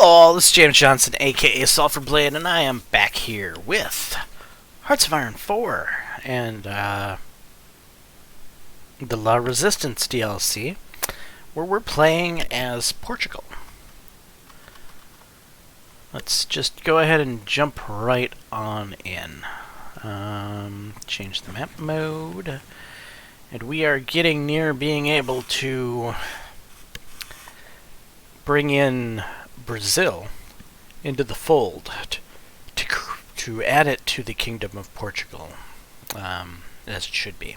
Hello, this is James Johnson, aka Sulfurblade, and I am back here with Hearts of Iron 4 and the La Resistance DLC, where we're playing as Portugal. Let's just go ahead and jump right on in. Change the map mode, and we are getting near being able to bring in Brazil into the fold to add it to the Kingdom of Portugal, as it should be.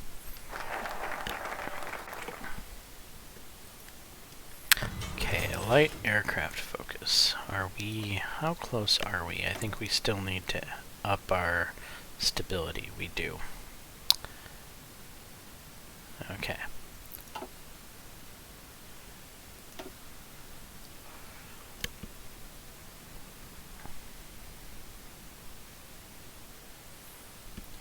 Okay, light aircraft focus. How close are we? I think we still need to up our stability. We do. Okay.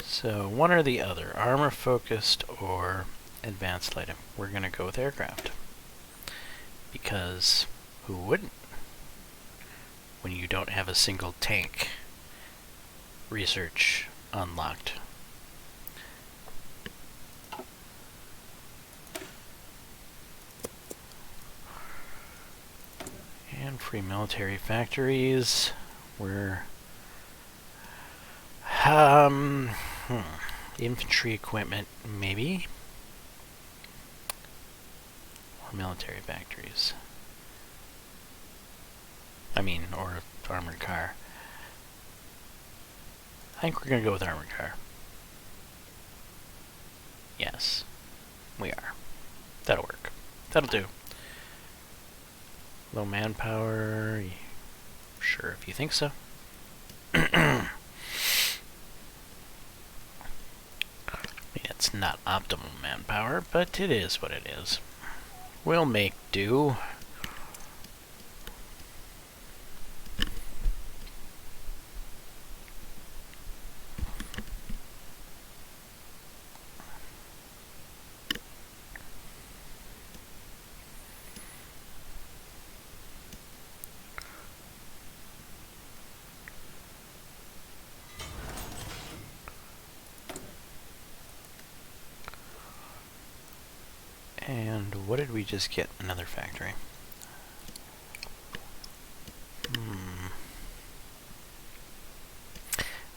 So, one or the other, armor focused or advanced light. We're going to go with aircraft. Because who wouldn't? When you don't have a single tank research unlocked. And free military factories. We're infantry equipment, maybe? Or military factories. Or armored car. I think we're going to go with armored car. Yes, we are. That'll work. That'll do. Low manpower. Sure, if you think so. It's not optimal manpower, but it is what it is. We'll make do. And what did we just get? Another factory.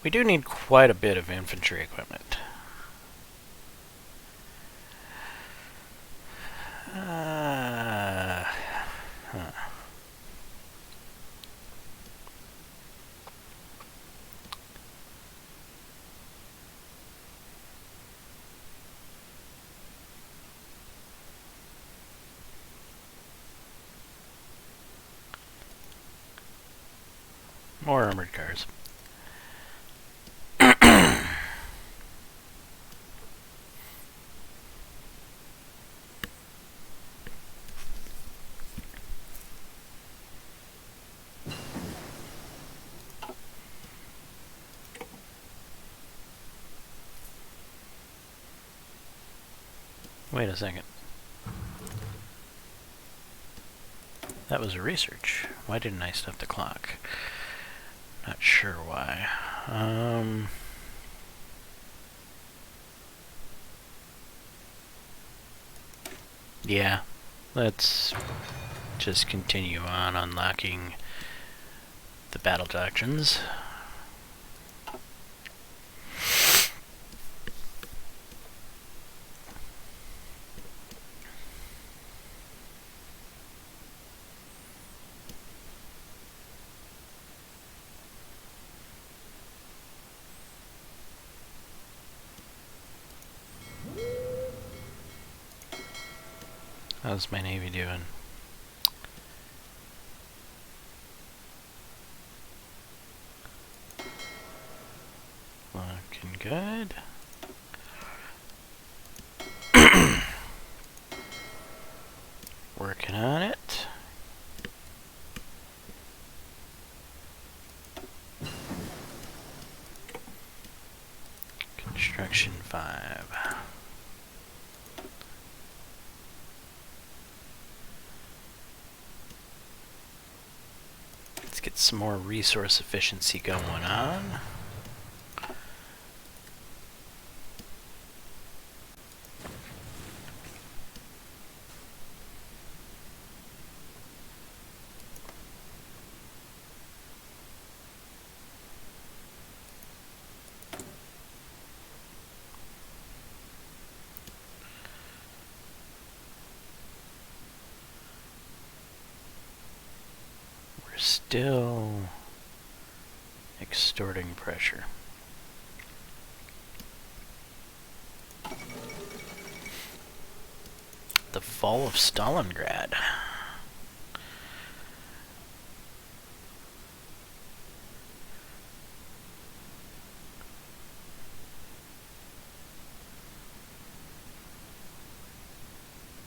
We do need quite a bit of infantry equipment. More armored cars. Wait a second. That was a research. Why didn't I stop the clock? Not sure why. Yeah, let's just continue on unlocking the battle doctrines. How's my Navy doing? Looking good. Working on it. Construction 5. Let's get some more resource efficiency going on. Still extorting pressure. The fall of Stalingrad.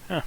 Huh.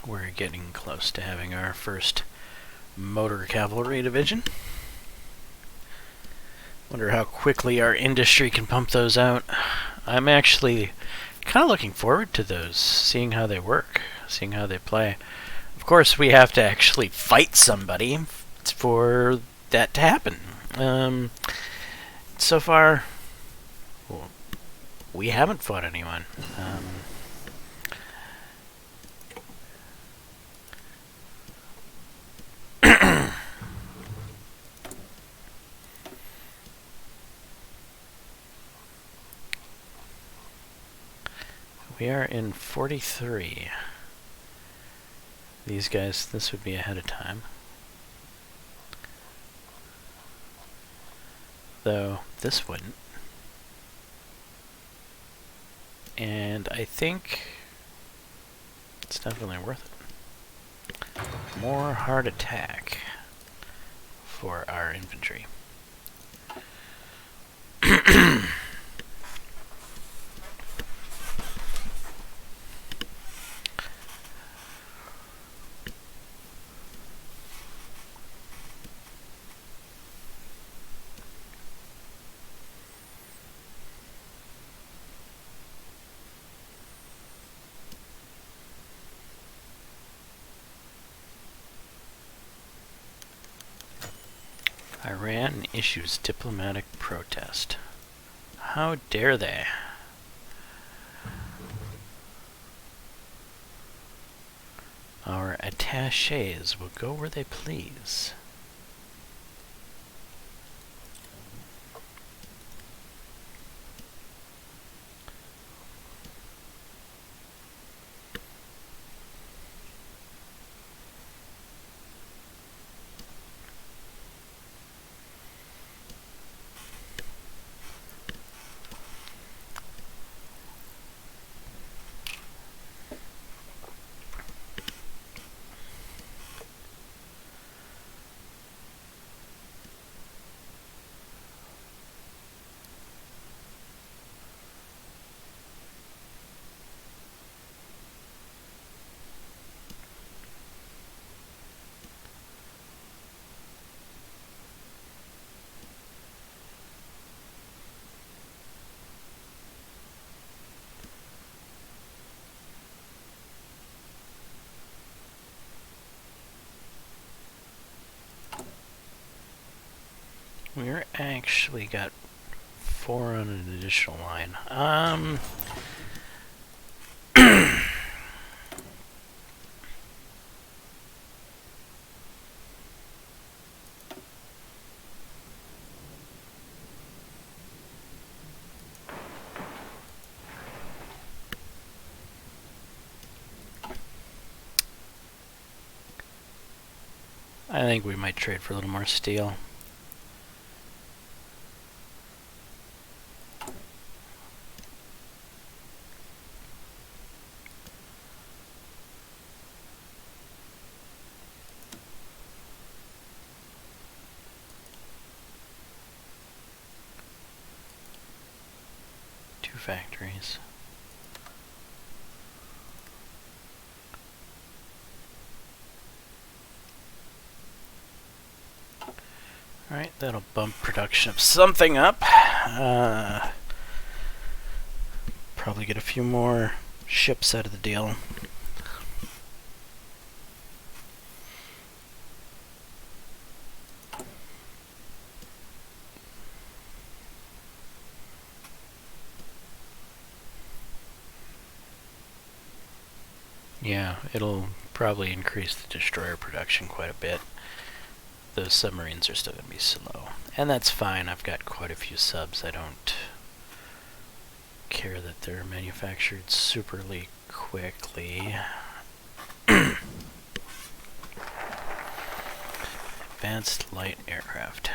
We're getting close to having our first motor cavalry division. Wonder how quickly our industry can pump those out. I'm actually kind of looking forward to those, seeing how they work, seeing how they play. Of course, we have to actually fight somebody for that to happen. So far, well, we haven't fought anyone. We are in 43. These guys, this would be ahead of time. Though, this wouldn't. And I think it's definitely worth it. More hard attack for our infantry. Iran issues diplomatic protest. How dare they? Our attachés will go where they please. We're actually got 4 on an additional line. I think we might trade for a little more steel. Two factories. Alright, that'll bump production of something up. Probably get a few more ships out of the deal. Yeah, it'll probably increase the destroyer production quite a bit. Those submarines are still going to be slow. And that's fine, I've got quite a few subs. I don't care that they're manufactured superly quickly. Advanced light aircraft.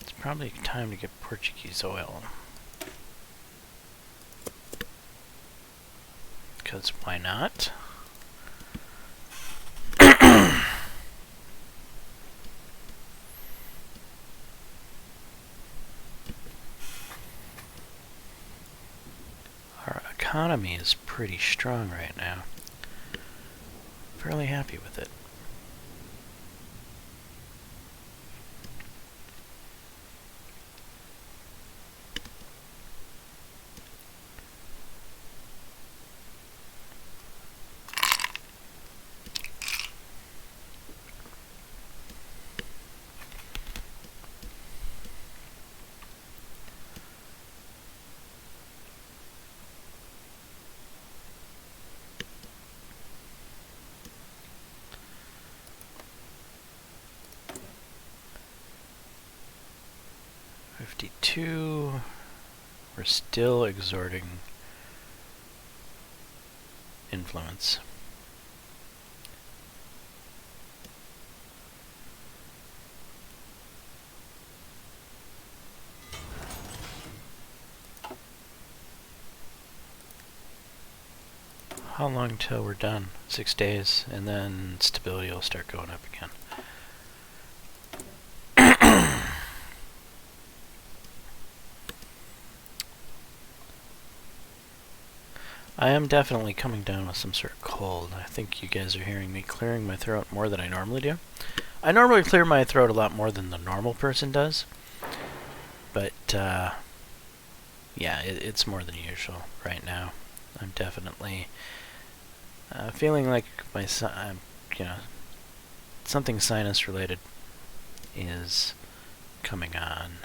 It's probably time to get Portuguese oil. Because why not? Our economy is pretty strong right now. Fairly happy with it. We're still exerting influence. How long till we're done? 6 days, and then stability will start going up again. I am definitely coming down with some sort of cold. I think you guys are hearing me clearing my throat more than I normally do. I normally clear my throat a lot more than the normal person does. But, yeah, it's more than usual right now. I'm definitely feeling like my something sinus related is coming on.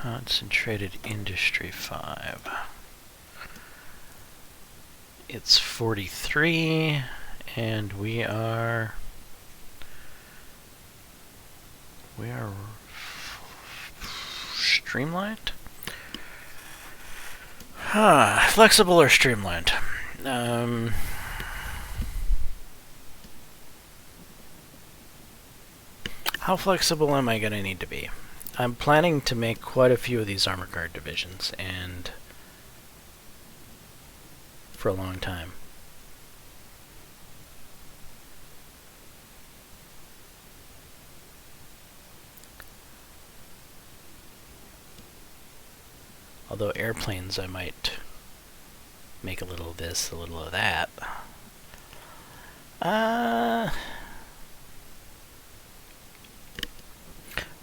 Concentrated Industry 5. It's 43, and we are streamlined? Flexible or streamlined? How flexible am I going to need to be? I'm planning to make quite a few of these armor guard divisions, and for a long time. Although airplanes, I might make a little of this, a little of that.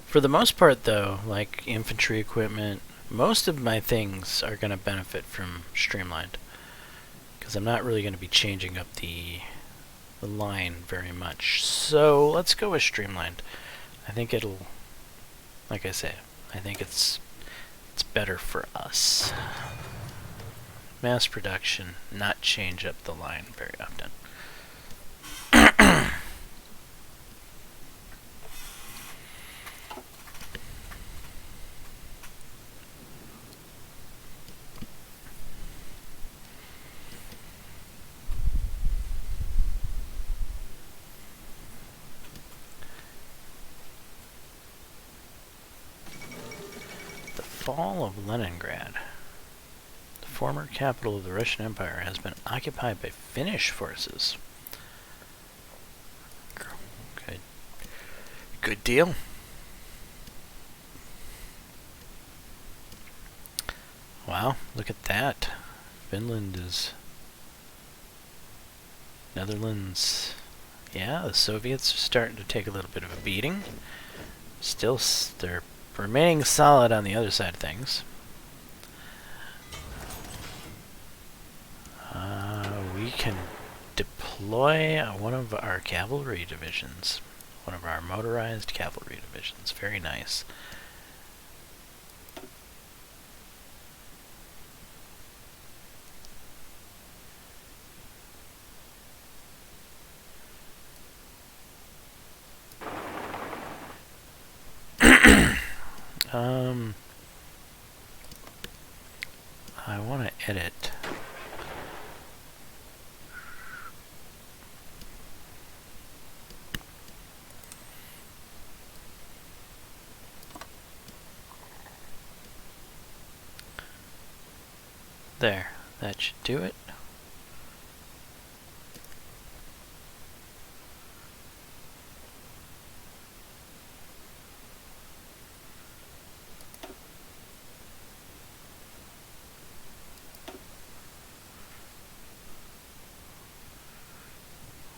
For the most part, though, like infantry equipment, most of my things are going to benefit from Streamlined, because I'm not really going to be changing up the line very much. So let's go with Streamlined. I think it'll, like I say, I think it's better for us. Mass production, not change up the line very often. Fall of Leningrad. The former capital of the Russian Empire has been occupied by Finnish forces. Okay. Good deal. Wow, look at that. Finland is... Netherlands... Yeah, the Soviets are starting to take a little bit of a beating. Still, they're remaining solid on the other side of things. We can deploy one of our cavalry divisions. One of our motorized cavalry divisions. Very nice. I want to edit. There, that should do it.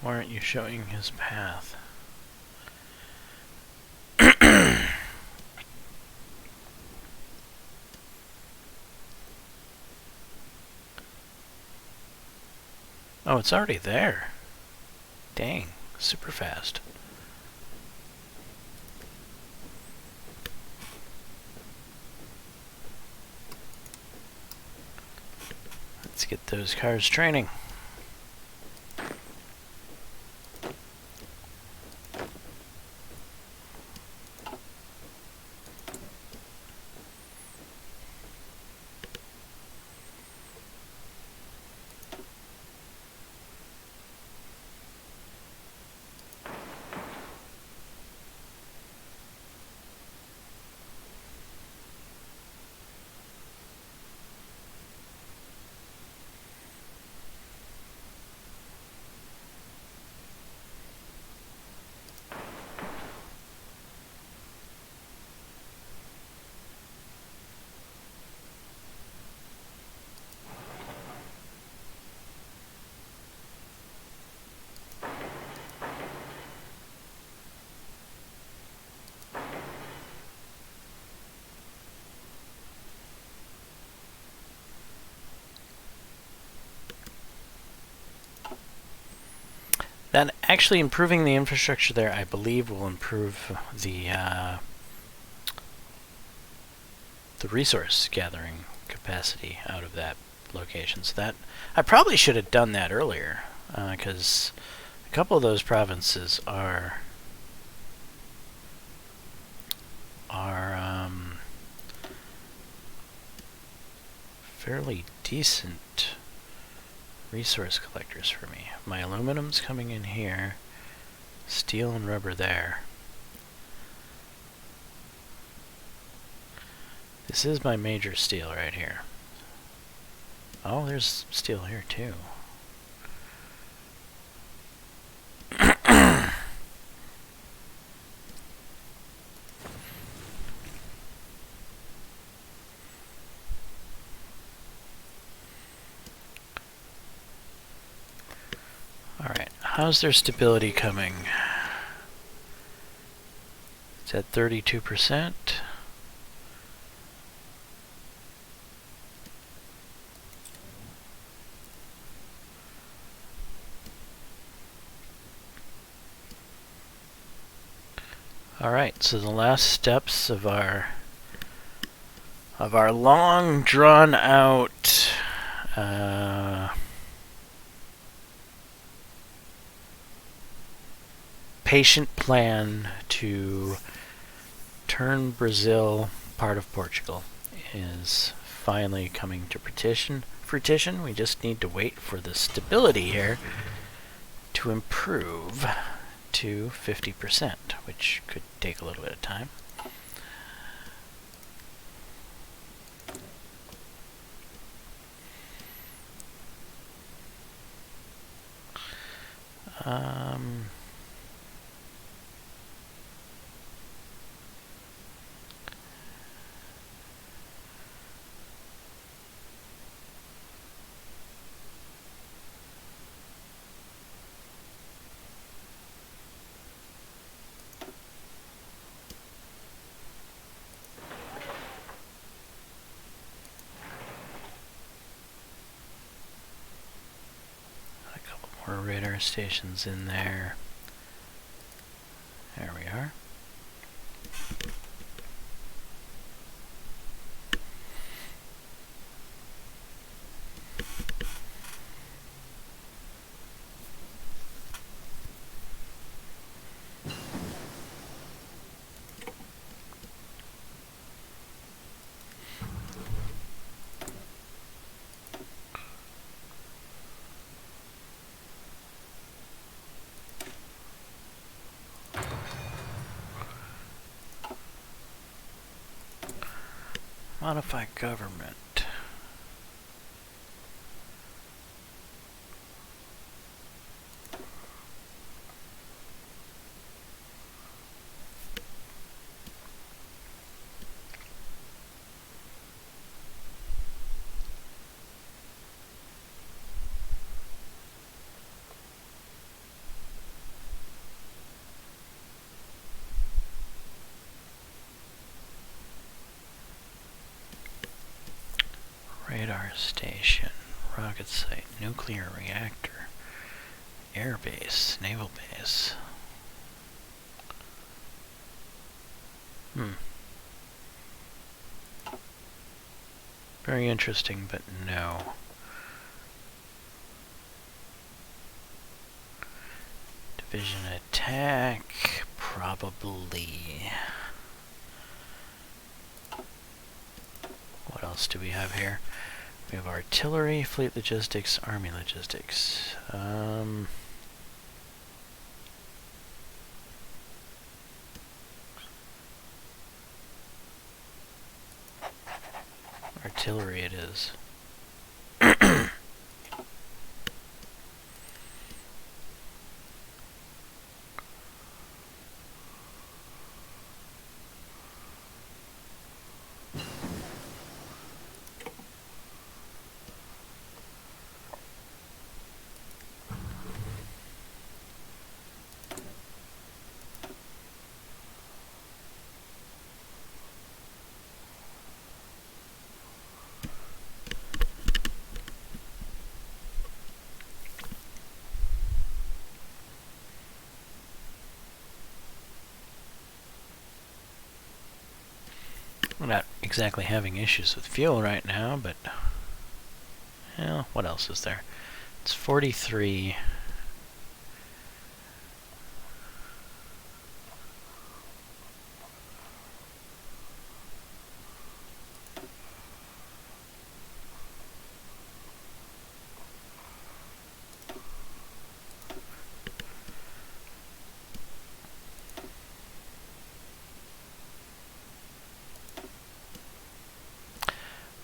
Why aren't you showing his path? Oh, it's already there. Dang, super fast. Let's get those cars training. That actually improving the infrastructure there, I believe, will improve the resource gathering capacity out of that location. So that I probably should have done that earlier, because a couple of those provinces are fairly decent resource collectors for me. My aluminum's coming in here, steel and rubber there. This is my major steel right here. Oh, there's steel here too. Alright, how's their stability coming? It's at 32%. Alright, so the last steps of our long drawn out patient plan to turn Brazil part of Portugal is finally coming to fruition. We just need to wait for the stability here to improve to 50%, which could take a little bit of time. Radar stations in there. There we are. Modify government. Radar station, rocket site, nuclear reactor, air base, naval base. Very interesting, but no. Division attack, probably. What else do we have here? We have artillery, fleet logistics, army logistics. Artillery it is. We're not exactly having issues with fuel right now, but well, what else is there? It's 43.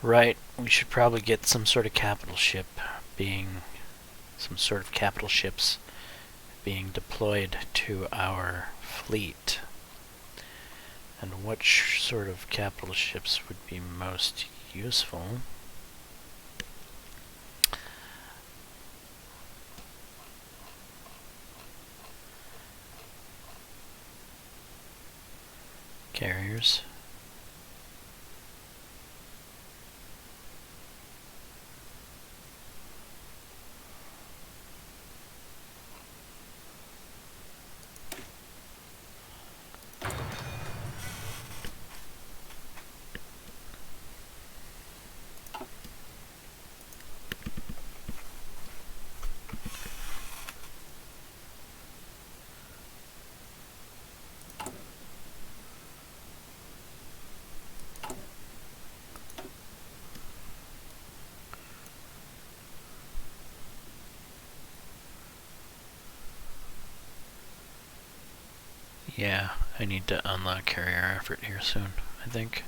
Right, we should probably get some sort of capital ship being... some sort of capital ships being deployed to our fleet. And what sort of capital ships would be most useful? Carriers. Yeah, I need to unlock carrier effort here soon, I think.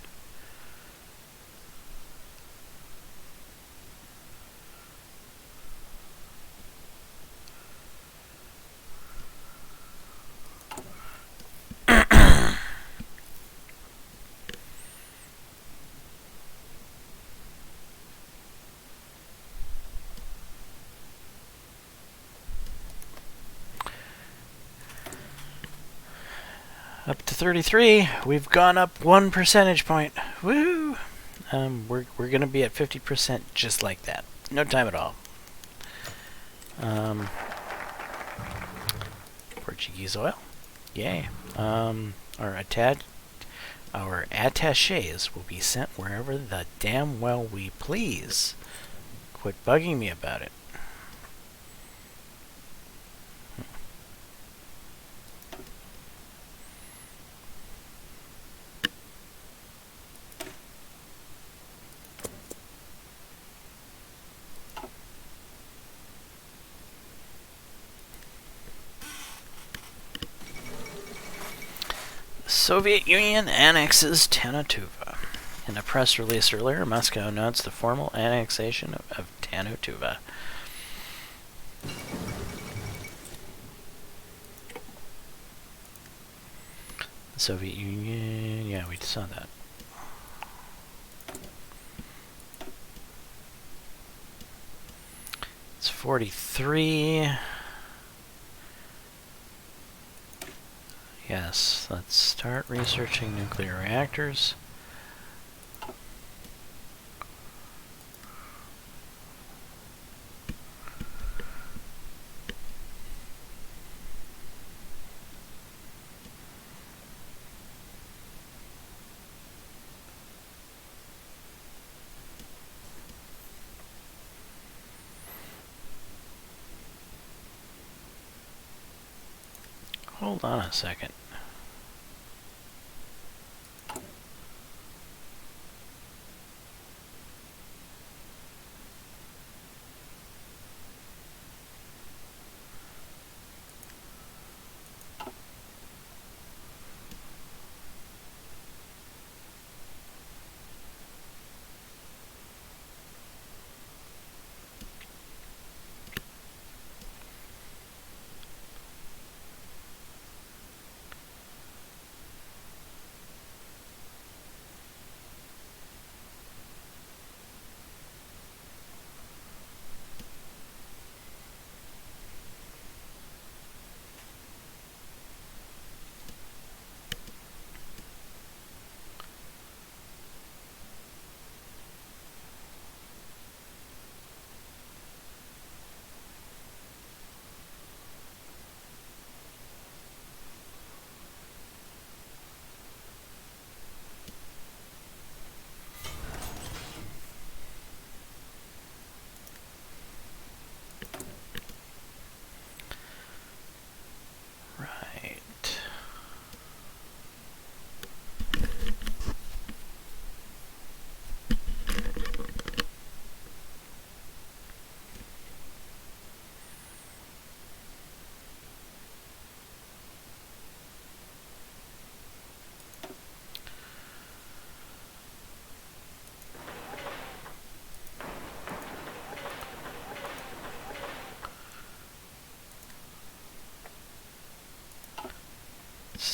Up to 33. We've gone up 1 percentage point. Woo! We're gonna be at 50% just like that. No time at all. Portuguese oil. Yay. Our attaches will be sent wherever the damn well we please. Quit bugging me about it. Soviet Union annexes Tanatuva. In a press release earlier, Moscow announced the formal annexation of Tanatuva. The Soviet Union... yeah, we saw that. It's 43... yes, let's start researching nuclear reactors. Hold on a second.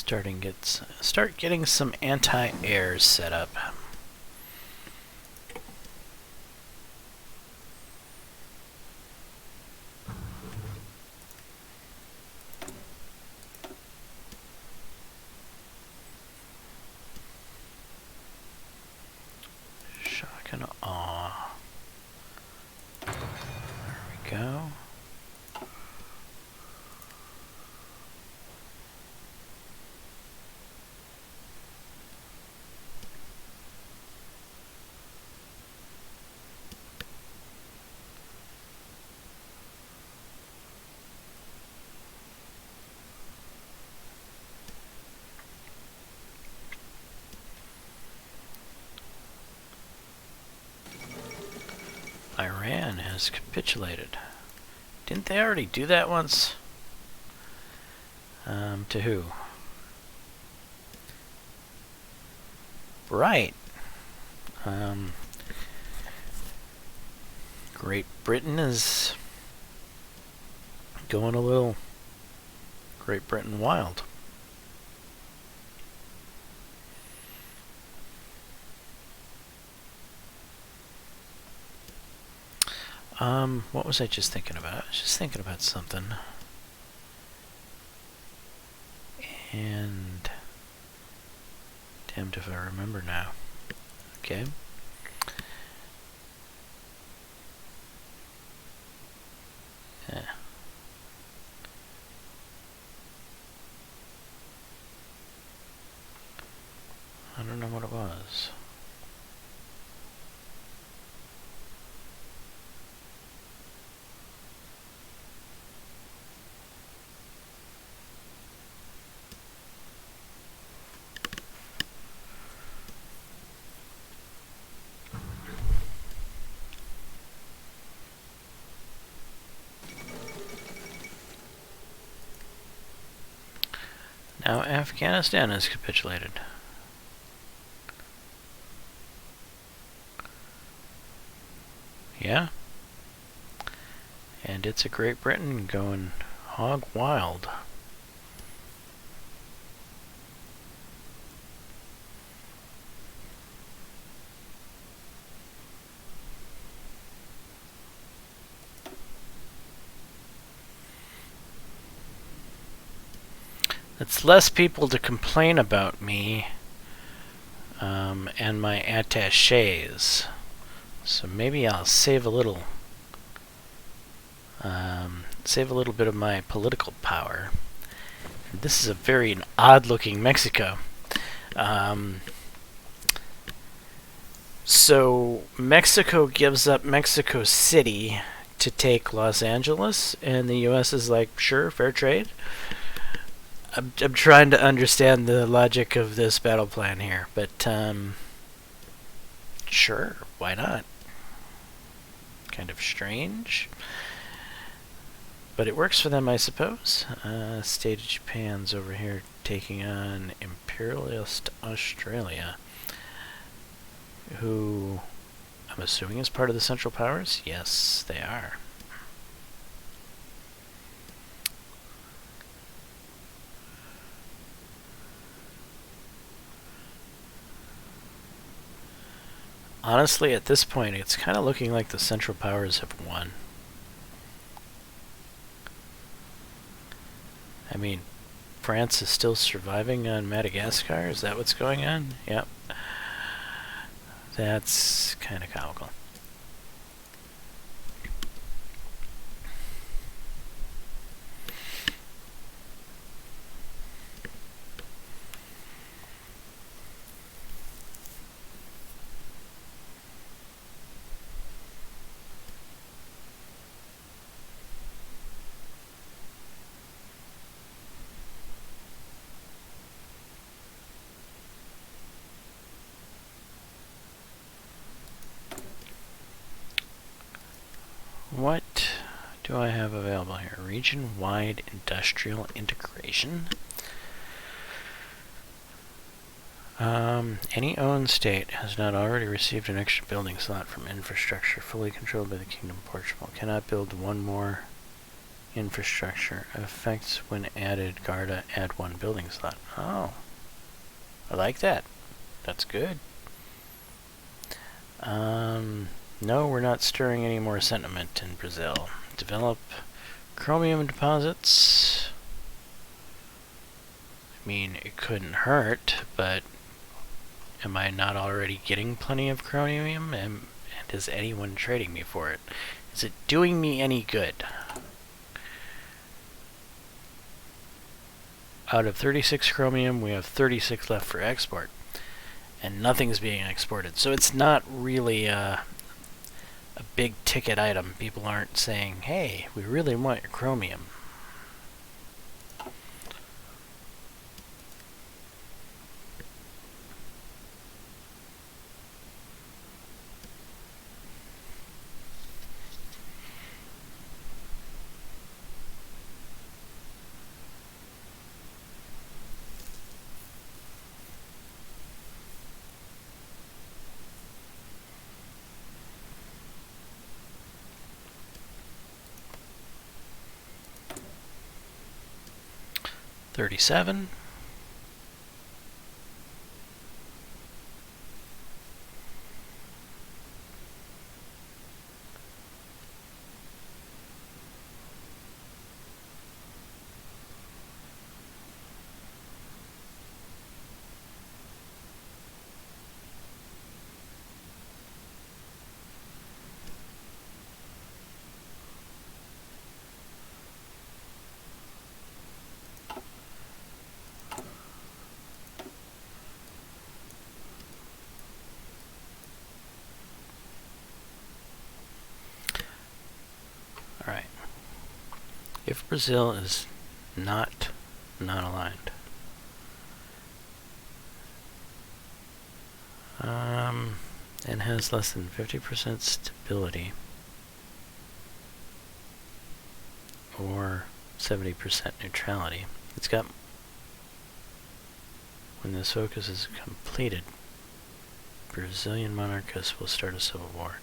start getting some anti-airs set up. Shock and awe. There we go. Iran has capitulated. Didn't they already do that once? To who? Right. Great Britain is going a little Great Britain wild. What was I just thinking about? I was just thinking about something. And damned if I remember now. Okay. Yeah. I don't know what it was. Now Afghanistan has capitulated. Yeah. And it's a Great Britain going hog wild. It's less people to complain about me and my attachés. So maybe I'll save a little bit of my political power. This is a very odd-looking Mexico. So Mexico gives up Mexico City to take Los Angeles, and the U.S. is like, sure, fair trade. I'm trying to understand the logic of this battle plan here, but sure, why not? Kind of strange, but it works for them, I suppose. State of Japan's over here taking on imperialist Australia, who I'm assuming is part of the Central Powers. Yes, they are. Honestly, at this point, it's kind of looking like the Central Powers have won. I mean, France is still surviving on Madagascar? Is that what's going on? Yep. That's kind of comical. What do I have available here? Region-wide industrial integration. Any owned state has not already received an extra building slot from infrastructure fully controlled by the Kingdom of Portugal. Cannot build one more Infrastructure effects when added. Garda add 1 building slot. Oh, I like that. That's good. No, we're not stirring any more sentiment in Brazil. Develop chromium deposits. I mean, it couldn't hurt, but am I not already getting plenty of chromium? And is anyone trading me for it? Is it doing me any good? Out of 36 chromium, we have 36 left for export. And nothing's being exported. So it's not really a big ticket item. People aren't saying, hey, we really want your chromium. $37. Alright. If Brazil is not non-aligned, and has less than 50% stability, or 70% neutrality, it's got, when this focus is completed, Brazilian monarchists will start a civil war.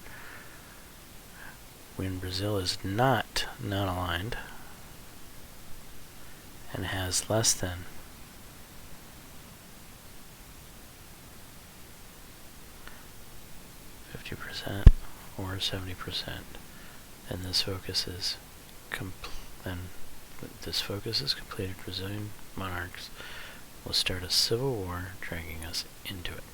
When Brazil is not non-aligned and has less than 50% or 70%, then this focus is completed. Brazilian monarchs will start a civil war, dragging us into it.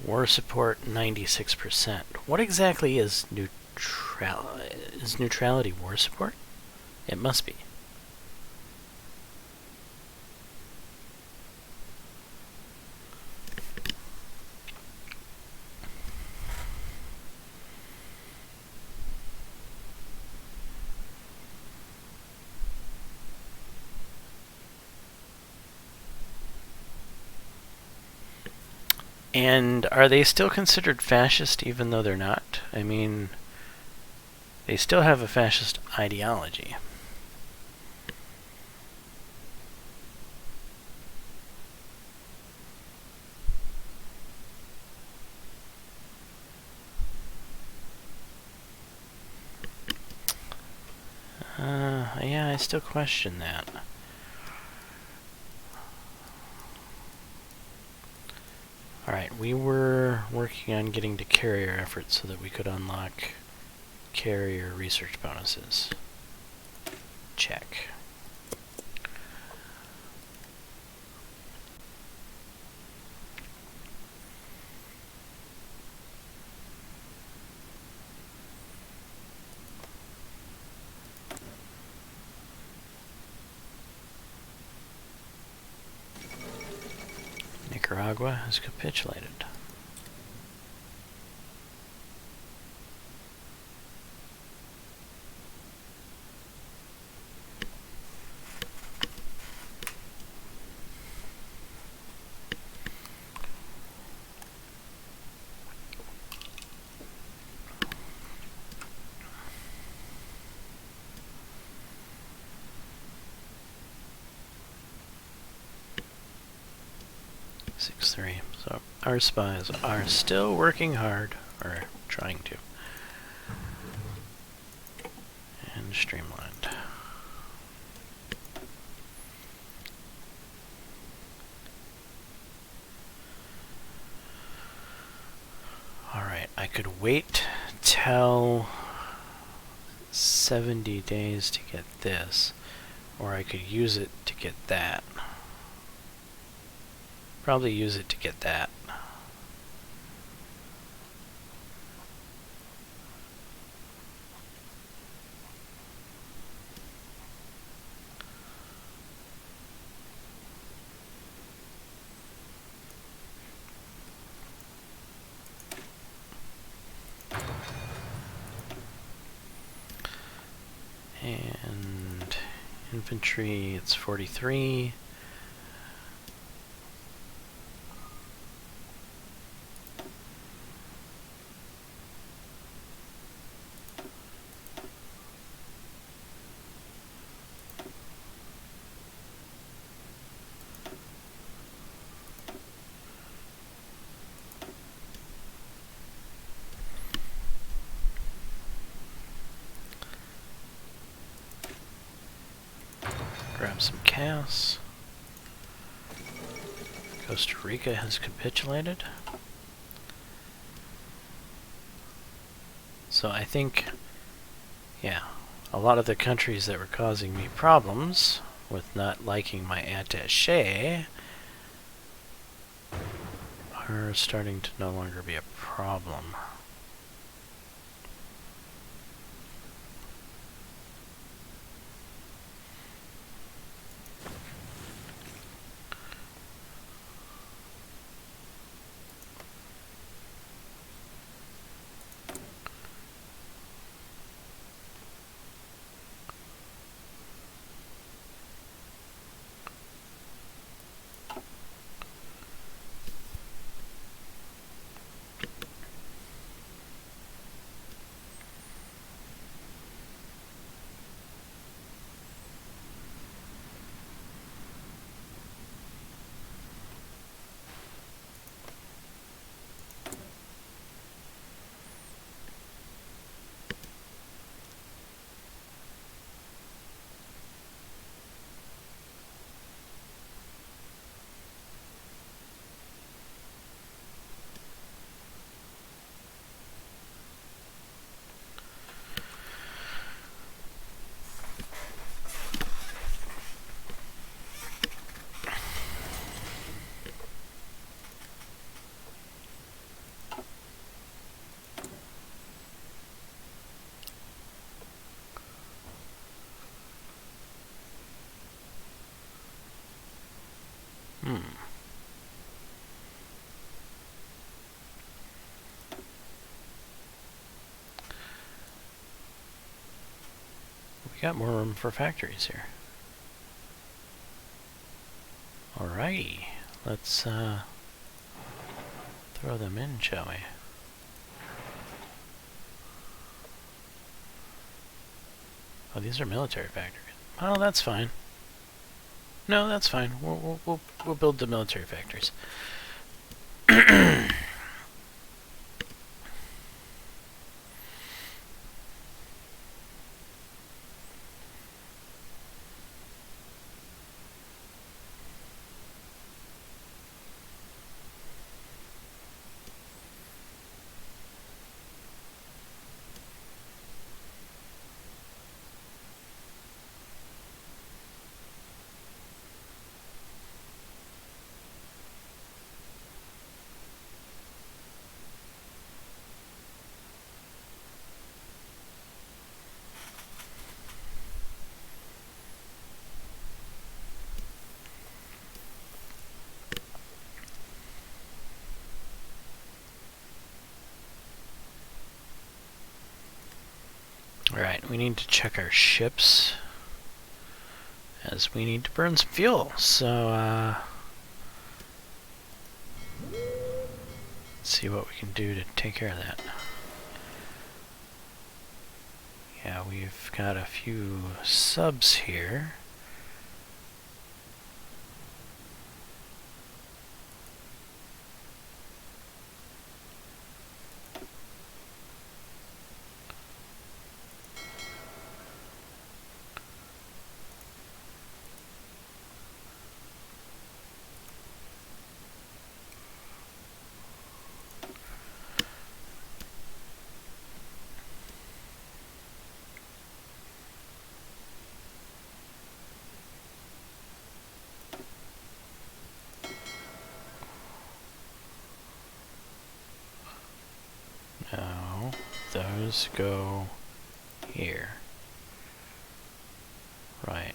War support 96%. What exactly is neutrality war support? It must be. And are they still considered fascist even though they're not? I mean, they still have a fascist ideology. Yeah, I still question that. Alright, we were working on getting to carrier efforts so that we could unlock carrier research bonuses. Check. Nicaragua has capitulated. 6-3. So our spies are still working hard, or trying to. And streamlined. Alright, I could wait till 70 days to get this, or I could use it to get that. Probably use it to get that. And infantry, it's 43. Grab some chaos. Costa Rica has capitulated. So I think, yeah, a lot of the countries that were causing me problems with not liking my attaché are starting to no longer be a problem. We got more room for factories here. Alrighty, let's throw them in, shall we? Oh, these are military factories. Oh, that's fine. No, that's fine. We'll build the military factories. Alright, we need to check our ships, as we need to burn some fuel, so let's see what we can do to take care of that. Yeah, we've got a few subs here. No, those go here. Right.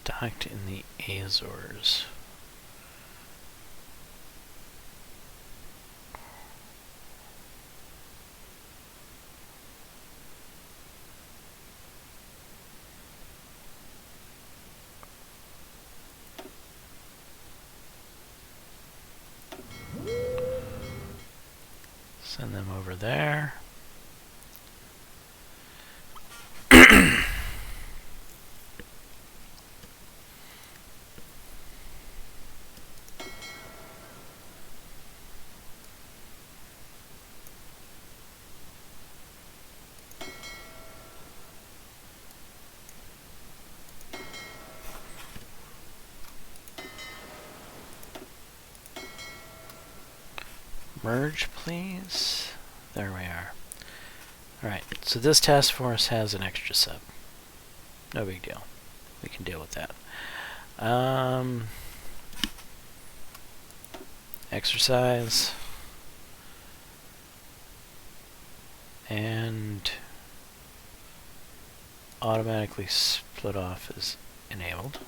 Docked in the Azores. Send them over there. Merge, please. There we are. Alright, so this task force has an extra sub. No big deal. We can deal with that. Exercise. And automatically split off is enabled.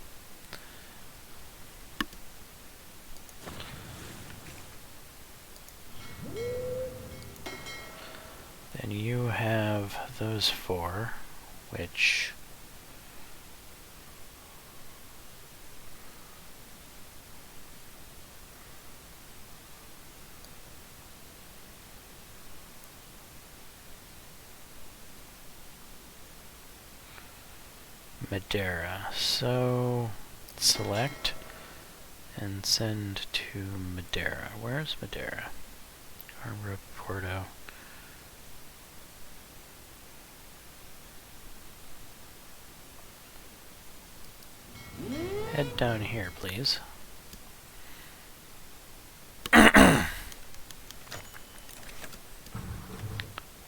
Then you have those four, which Madeira. So select and send to Madeira. Where's Madeira? Harbor, Porto. Head down here, please.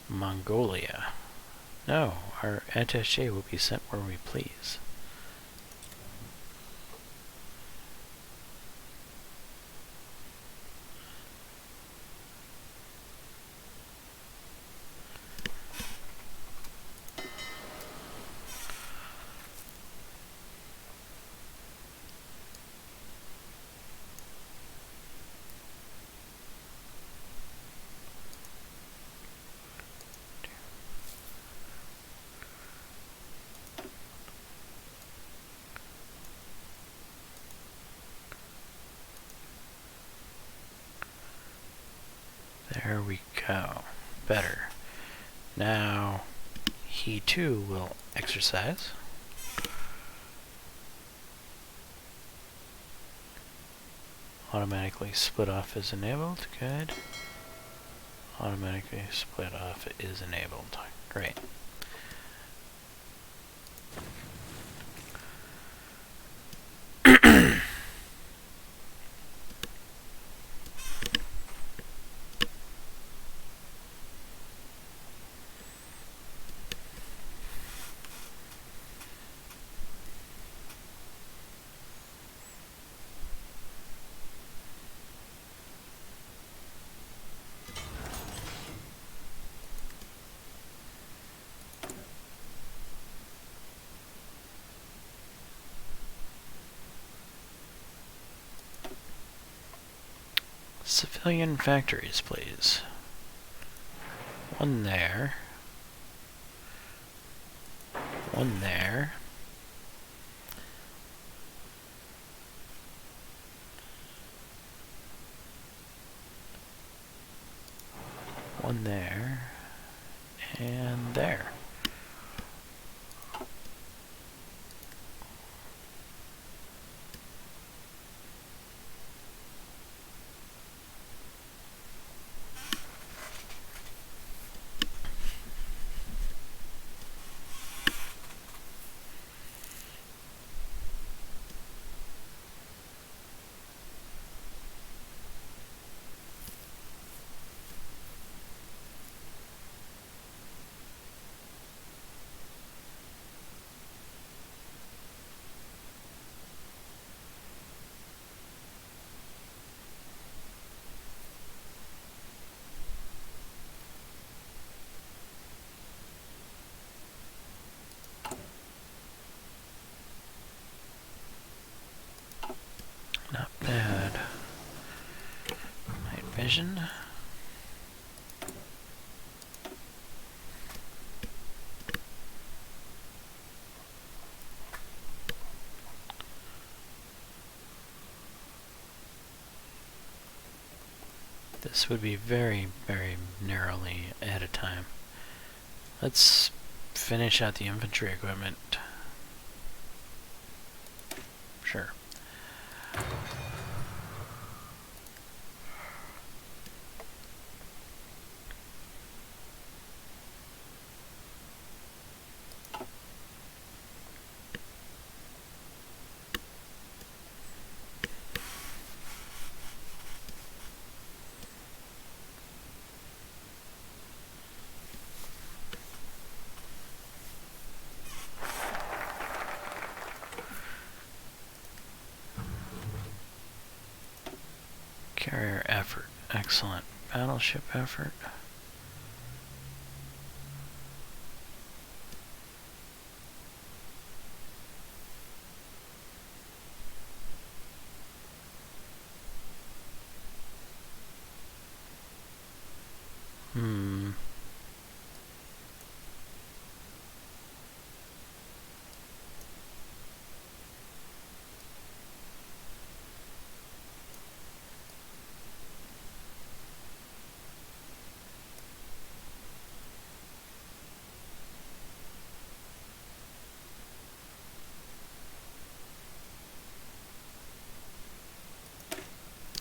Mongolia. No, our attaché will be sent where we please. There we go. Better. Now, he too will exercise. Automatically split off is enabled. Good. Automatically split off is enabled. Great. Civilian factories, please. One there. One there. One there. And there. Not bad. Night vision. This would be very, very narrowly ahead of time. Let's finish out the infantry equipment. Sure. Carrier effort. Excellent. Battleship effort.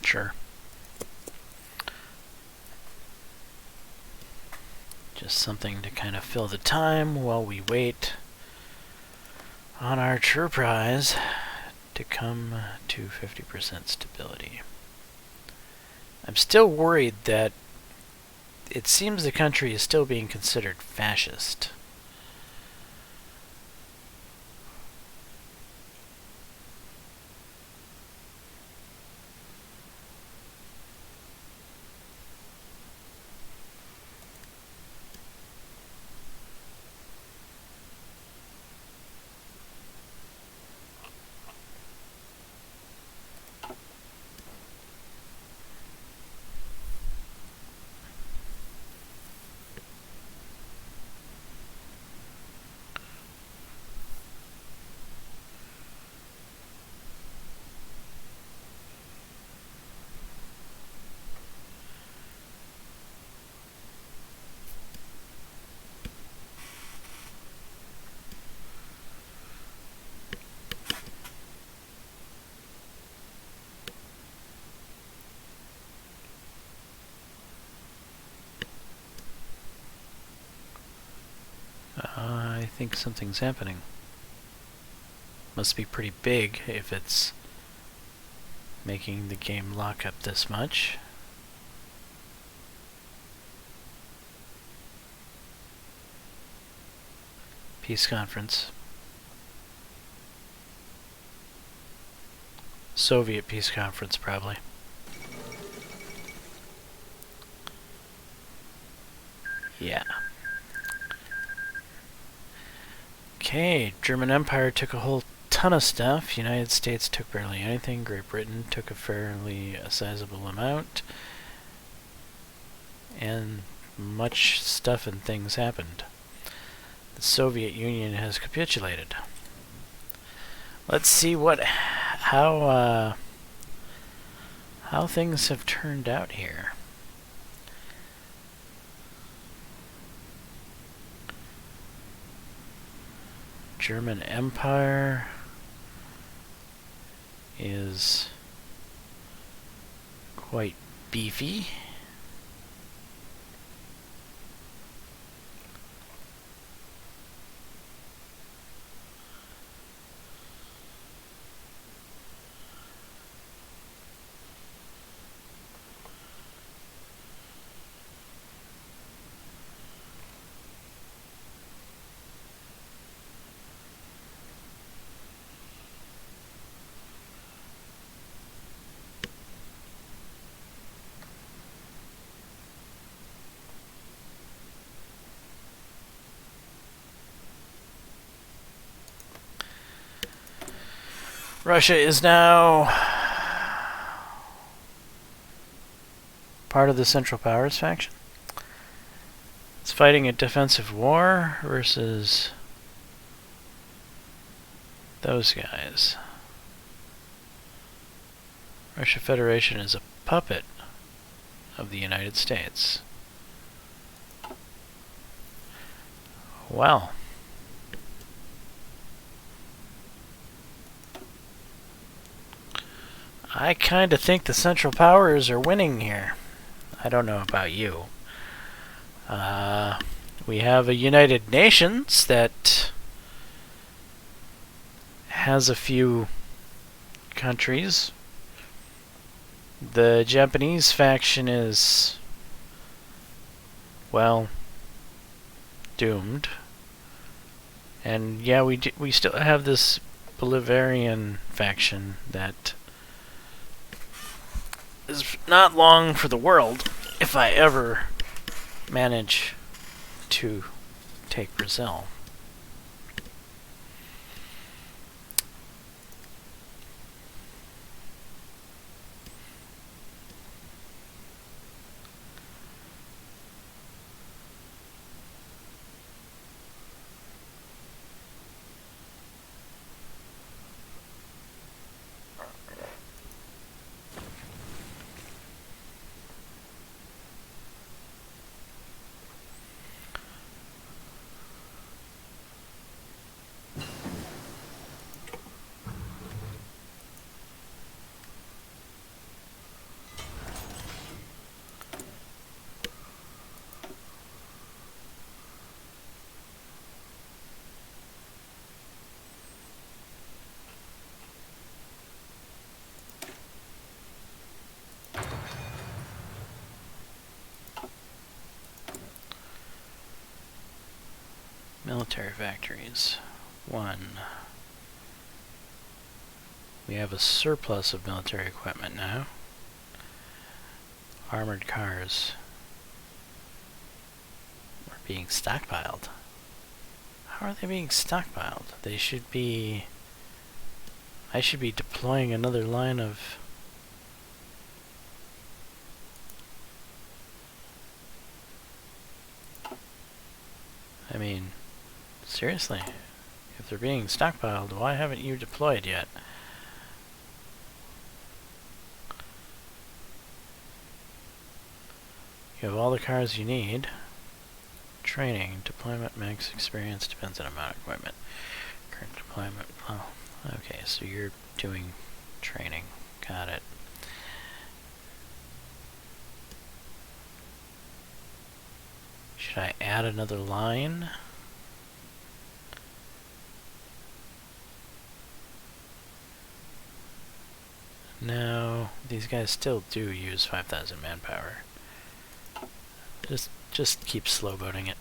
Sure. Just something to kind of fill the time while we wait on our true prize to come to 50% stability. I'm still worried that it seems the country is still being considered fascist. I think something's happening. Must be pretty big if it's making the game lock up this much. Peace conference. Soviet peace conference, probably. Yeah. Okay, German Empire took a whole ton of stuff. United States took barely anything. Great Britain took a fairly sizable amount. And much stuff and things happened. The Soviet Union has capitulated. Let's see how things have turned out here. German Empire is quite beefy. Russia is now part of the Central Powers faction. It's fighting a defensive war versus those guys. Russia Federation is a puppet of the United States. Well. I kind of think the Central Powers are winning here. I don't know about you. We have a United Nations that has a few countries. The Japanese faction is, well, doomed. And yeah, we still have this Bolivarian faction that is not long for the world if I ever manage to take Brazil. Military factories. 1. We have a surplus of military equipment now. Armored cars are being stockpiled. How are they being stockpiled? They should be... I should be deploying another line of... I mean, seriously, if they're being stockpiled, why haven't you deployed yet? You have all the cars you need. Training, deployment, max experience, depends on amount of equipment. Current deployment, oh, okay, so you're doing training. Got it. Should I add another line? No, these guys still do use 5,000 manpower. Just keep slow boating it.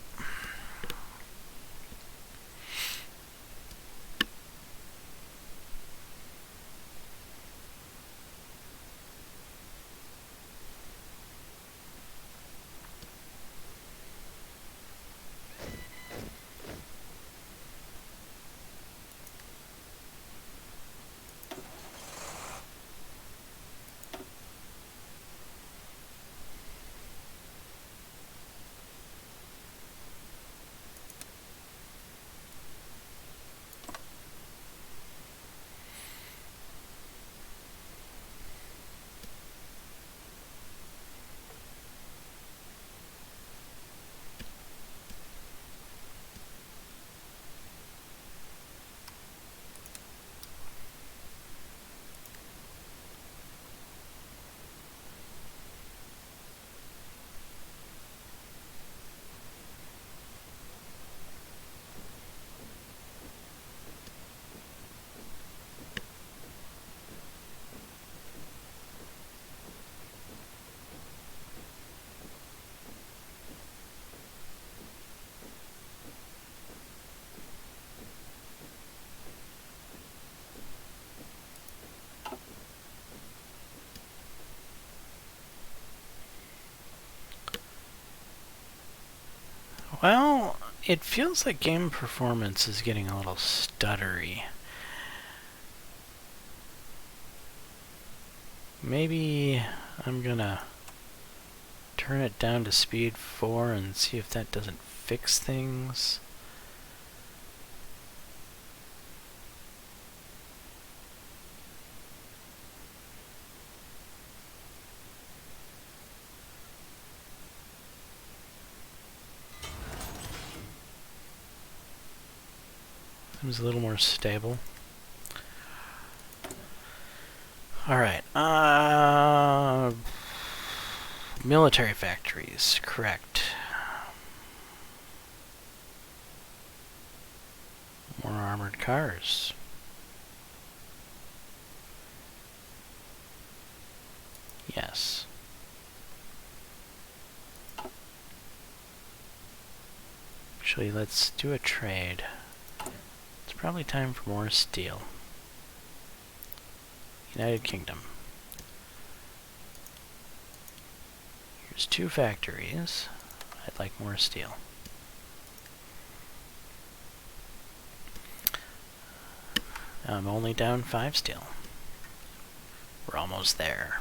Well, it feels like game performance is getting a little stuttery. Maybe I'm gonna turn it down to speed 4 and see if that doesn't fix things. Seems a little more stable. Alright, military factories, correct. More armored cars. Yes. Actually, let's do a trade. It's probably time for more steel. United Kingdom. Here's 2 factories. I'd like more steel. I'm only down 5 steel. We're almost there.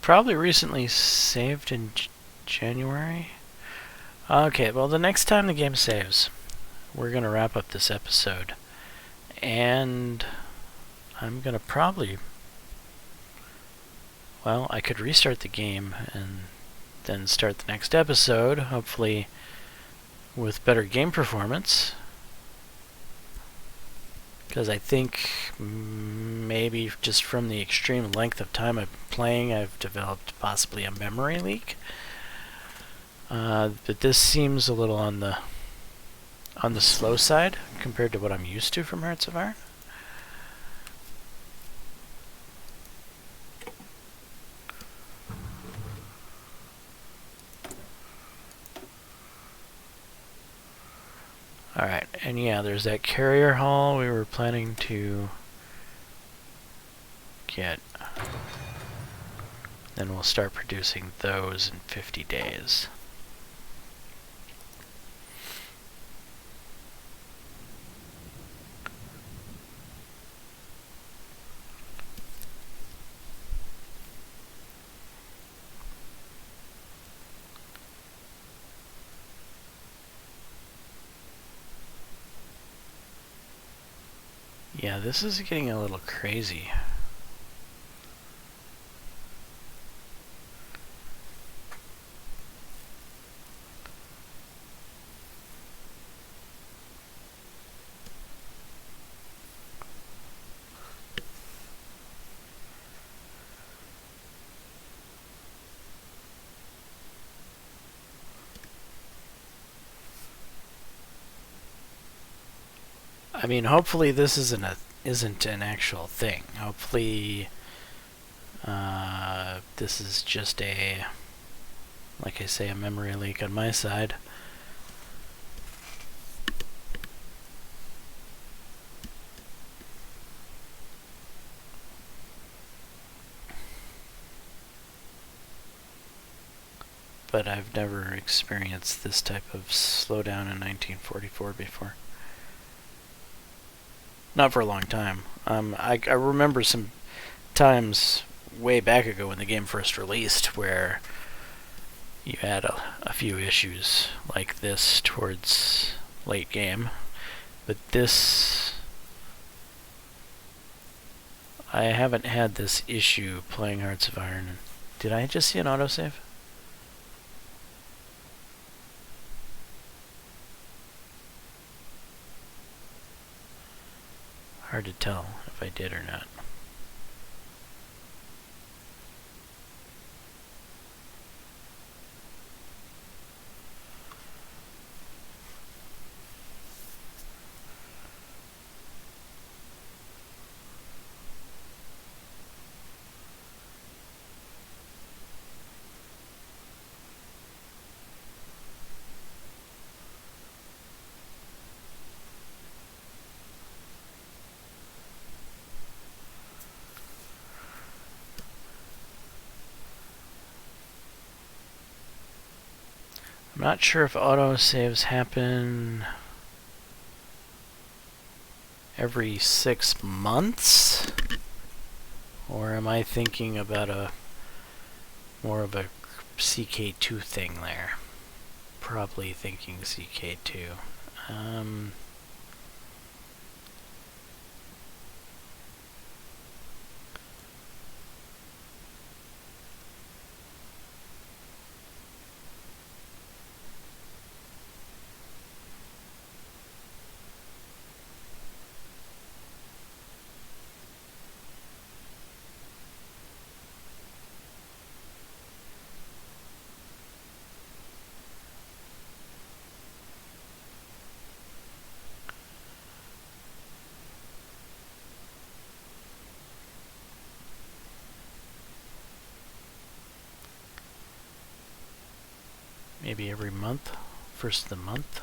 Probably recently saved in January. Okay, well, the next time the game saves, we're going to wrap up this episode. And I'm going to probably... Well, I could restart the game and then start the next episode, hopefully with better game performance. Because I think maybe just from the extreme length of time I've been playing, I've developed possibly a memory leak. But this seems a little on the slow side compared to what I'm used to from Hearts of Iron. Alright, and yeah, there's that carrier hull we were planning to get. Then we'll start producing those in 50 days. Yeah, this is getting a little crazy. I mean, hopefully this isn't an actual thing. Hopefully, this is just a, like I say, a memory leak on my side. But I've never experienced this type of slowdown in 1944 before. Not for a long time. I remember some times way back ago when the game first released where you had a few issues like this towards late game. But this... I haven't had this issue playing Hearts of Iron. Did I just see an autosave? Hard to tell if I did or not. I'm not sure if autosaves happen every 6 months, or am I thinking about a more of a CK2 thing there? Probably thinking CK2. Maybe every month, first of the month.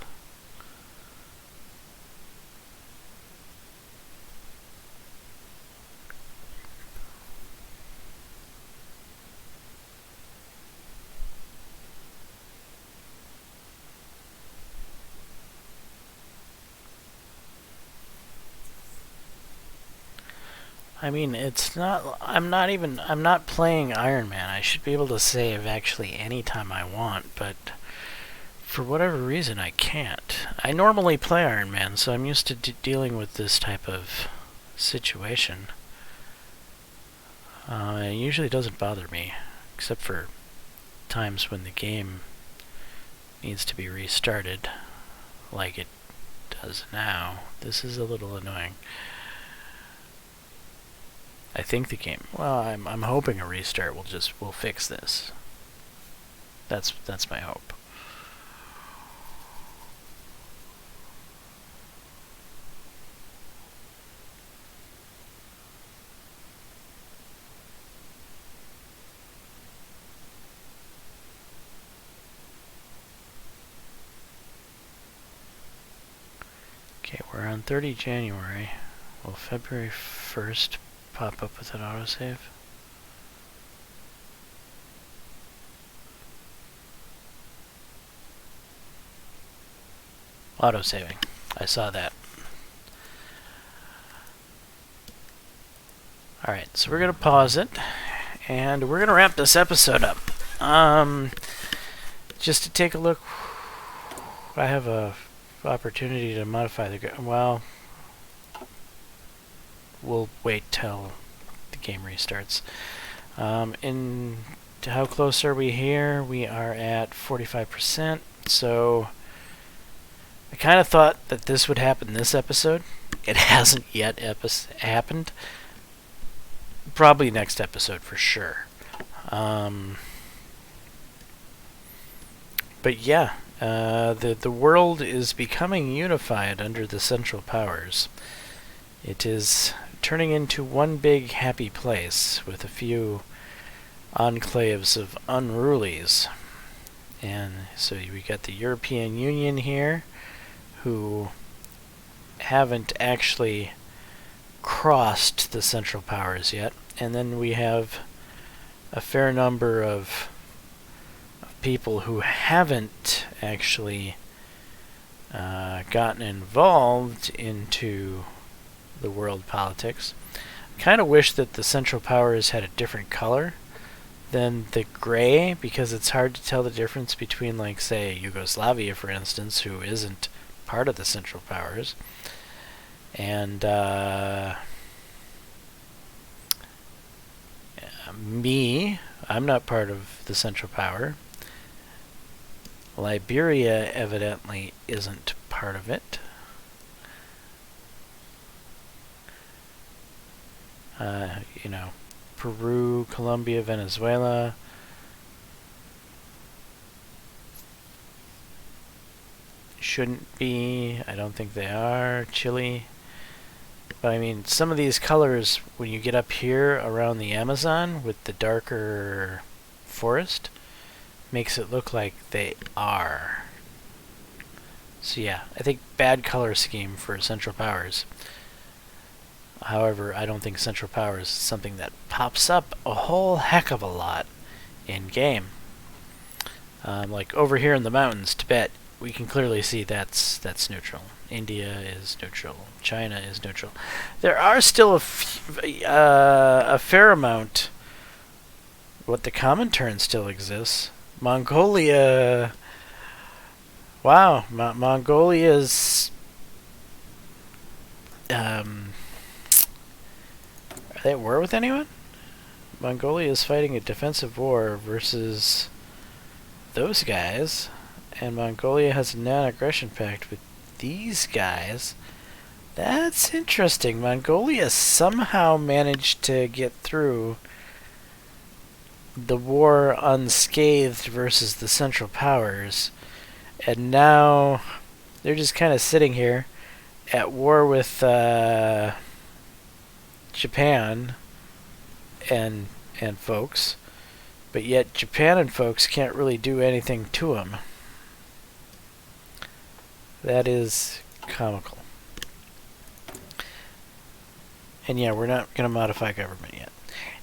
I mean, it's not, I'm not playing Iron Man. I should be able to save actually anytime I want, but for whatever reason I can't. I normally play Iron Man, so I'm used to dealing with this type of situation. It usually doesn't bother me, except for times when the game needs to be restarted, like it does now. This is a little annoying. I think the game. Well, I'm hoping a restart will fix this. That's my hope. Okay, we're on 30 January. Will February 1st pop up with an autosave? Autosaving. I saw that. Alright, so we're going to pause it, and we're going to wrap this episode up. Just to take a look, I have a opportunity to modify the... Well, we'll wait till the game restarts. In how close are we here? We are at 45%, so I kind of thought that this would happen this episode. It hasn't yet happened. Probably next episode for sure. But yeah, the world is becoming unified under the Central Powers. It is turning into one big happy place with a few enclaves of unrulies. And so we got the European Union here, who haven't actually crossed the Central Powers yet. And then we have a fair number of people who haven't actually gotten involved into the world politics. I kind of wish that the Central Powers had a different color than the gray, because it's hard to tell the difference between, like, say, Yugoslavia, for instance, who isn't part of the Central Powers, and me. I'm not part of the Central Power. Liberia evidently isn't part of it. You know, Peru, Colombia, Venezuela. Shouldn't be. I don't think they are. Chile. But I mean, some of these colors, when you get up here around the Amazon with the darker forest, makes it look like they are. So yeah, I think bad color scheme for Central Powers. However, I don't think Central Powers is something that pops up a whole heck of a lot in game. Like over here in the mountains, Tibet, we can clearly see that's neutral. India is neutral. China is neutral. There are still a fair amount. What the Comintern still exists. Mongolia. Wow, Mongolia's. Are they at war with anyone? Mongolia is fighting a defensive war versus those guys, and Mongolia has a non-aggression pact with these guys. That's interesting. Mongolia somehow managed to get through the war unscathed versus the Central Powers, and now they're just kind of sitting here at war with Japan and folks, but yet Japan and folks can't really do anything to them. That is comical. And yeah, we're not going to modify government yet.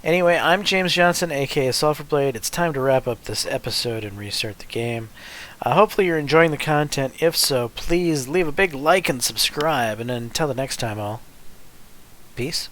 Anyway, I'm James Johnson, aka Sulfurblade. It's time to wrap up this episode and restart the game. Hopefully you're enjoying the content. If so, please leave a big like and subscribe. And until the next time, all, peace.